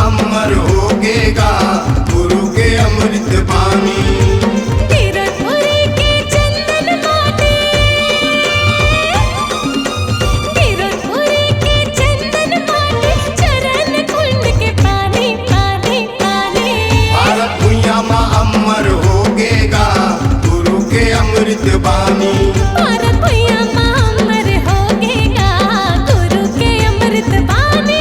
अमर होगेगा गुरु के अमृत पानी। कीरतपुरी के चंदन माटी, कीरतपुरी के चंदन माटी, चरण कुंड के पानी पानी पानी। भारत भुइयां मां अमर होगेगा गुरु के अमृत पानी। भारत भुइयां मां अमर होगेगा गुरु के अमृत पानी।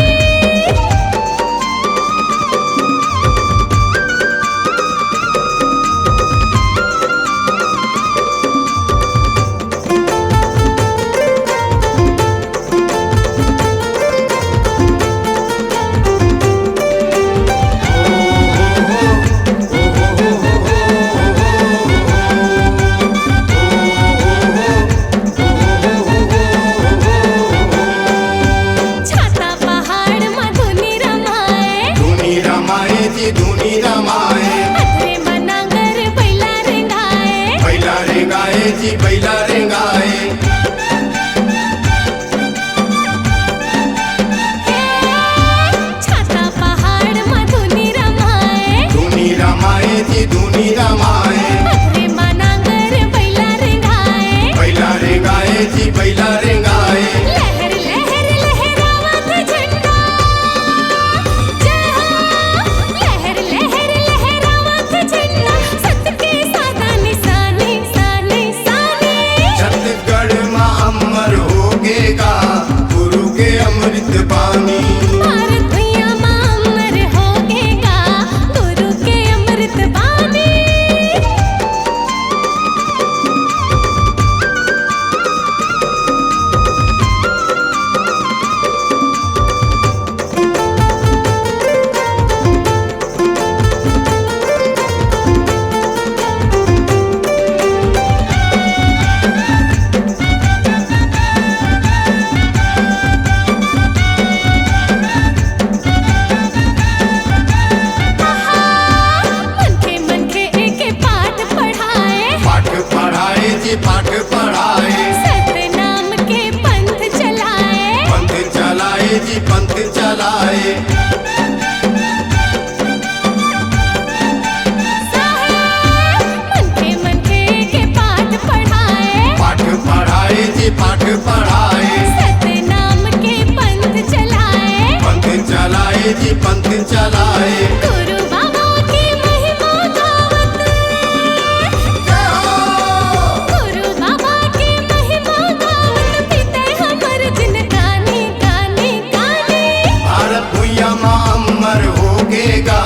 छाता पहाड़ में धुनी रमाए, धुनी रमाए जी धुनी रमाए। अथरे मनांगर बैला रेंगाए, बैला रेंगाए जी बैला रेंगाए। छाता पहाड़ में धुनी रमाए, धुनी रमाए जी धुनी रमाए। अथरे मनांगर बैला रेंगाए, बैला रेंगाए जी बैला रेंगाए। लहर लहर लहरावत झंडा, जय हो। लहर लहर लहरावत झंडा, सत्य के सादा निशानी सानी सानी। छत्तीसगढ़ मां अमर होगेगा गुरु के अमृत पानी। भारत भुइयां मां अमर होगेगा गुरु के अमृत पानी। मनखे मनखे एके पाठ पढ़ाए, पाठ पढ़ाए जी पाठ पढ़ाए। सतनाम के पंथ चलाए, पंथ चलाए जी पंथ चलाए। मनखे मनखे के पाठ पढ़ाए, पाठ पढ़ाए जी पाठ पढ़ाए। सतनाम के पंथ चलाए, पंथ चलाए जी पंथ चलाए। गुरु बाबा की महिमा गावत, गुरु बाबा की महिमा गावत, पीते हमर जिनगानी गानी गानी। भारत भुइयां मां अमर होगेगा